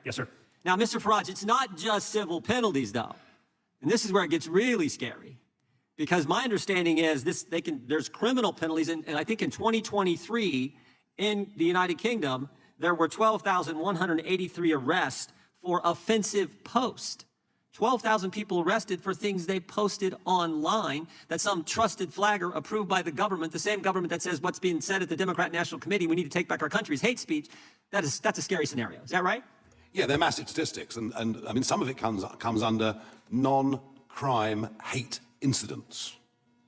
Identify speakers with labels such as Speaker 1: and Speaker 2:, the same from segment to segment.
Speaker 1: Yes, sir.
Speaker 2: Now, Mr. Farage, it's not just civil penalties, though. And this is where it gets really scary. Because my understanding is there's criminal penalties, and I think in 2023 in the United Kingdom, there were 12,183 arrests for offensive posts. 12,000 people arrested for things they posted online that some trusted flagger approved by the government, the same government that says what's being said at the Democrat National Committee, we need to take back our country, is hate speech. That's a scary scenario. Is that right?
Speaker 3: Yeah, they're massive statistics. And I mean, some of it comes under non-crime hate incidents.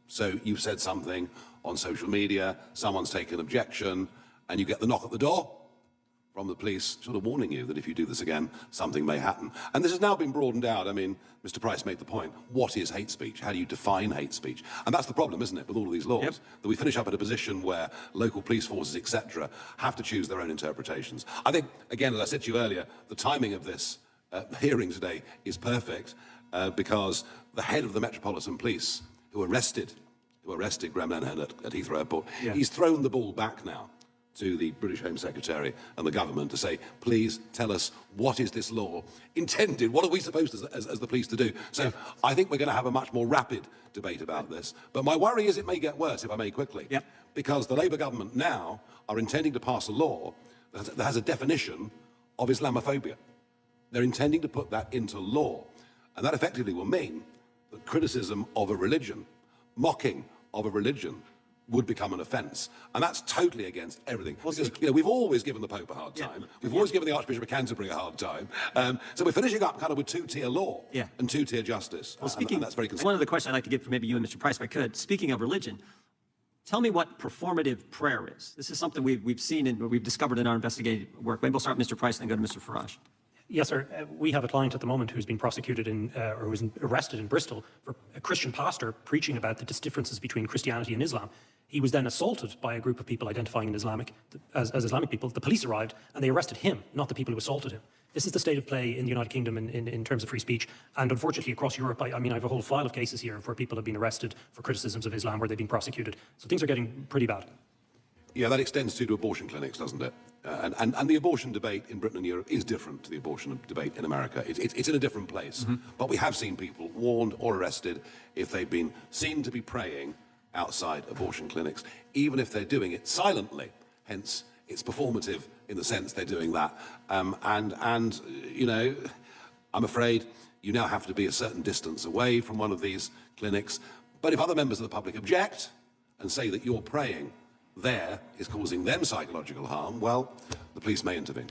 Speaker 3: So you've said something on social media, someone's taken objection, and you get the knock at the door from the police sort of warning you that if you do this again, something may happen. And this has now been broadened out. I mean, Mr. Price made the point. What is hate speech? How do you define hate speech? And that's the problem, isn't it, with all of these laws?
Speaker 2: Yep.
Speaker 3: That we finish up at a position where local police forces, etc., have to choose their own interpretations. I think, again, as I said to you earlier, the timing of this hearing today is perfect because the head of the Metropolitan Police, who arrested Graham Linehan at Heathrow Airport, he's thrown the ball back now to the British Home Secretary and the government to say, please tell us, what is this law intended? What are we supposed as the police to do? So I think we're going to have a much more rapid debate about this. But my worry is it may get worse, if I may quickly, because the Labour government now are intending to pass a law that has a definition of Islamophobia. They're intending to put that into law. And that effectively will mean that criticism of a religion, mocking of a religion, would become an offence. And that's totally against everything. Because, we've always given the Pope a hard time. We've always given the Archbishop of Canterbury a hard time. So we're finishing up kind of with two-tier law and two-tier justice. Well, and that's very concerning.
Speaker 2: One of the questions I'd like to give for maybe you and Mr. Price, if I could. Speaking of religion, tell me what performative prayer is. This is something we've seen and we've discovered in our investigative work. Maybe we'll start with Mr. Price and then go to Mr. Farage.
Speaker 1: Yes, sir. We have a client at the moment who's been prosecuted or was arrested in Bristol for a Christian pastor preaching about the differences between Christianity and Islam. He was then assaulted by a group of people identifying as Islamic people. The police arrived and they arrested him, not the people who assaulted him. This is the state of play in the United Kingdom in terms of free speech. And unfortunately, across Europe, I mean, I have a whole file of cases here where people have been arrested for criticisms of Islam where they've been prosecuted. So things are getting pretty bad.
Speaker 3: Yeah, that extends to abortion clinics, doesn't it? And the abortion debate in Britain and Europe is different to the abortion debate in America. It's in a different place. But we have seen people warned or arrested if they've been seen to be praying outside abortion clinics, even if they're doing it silently. Hence, it's performative in the sense they're doing that. And you know, I'm afraid you now have to be a certain distance away from one of these clinics. But if other members of the public object and say that your praying there is causing them psychological harm, well, the police may intervene.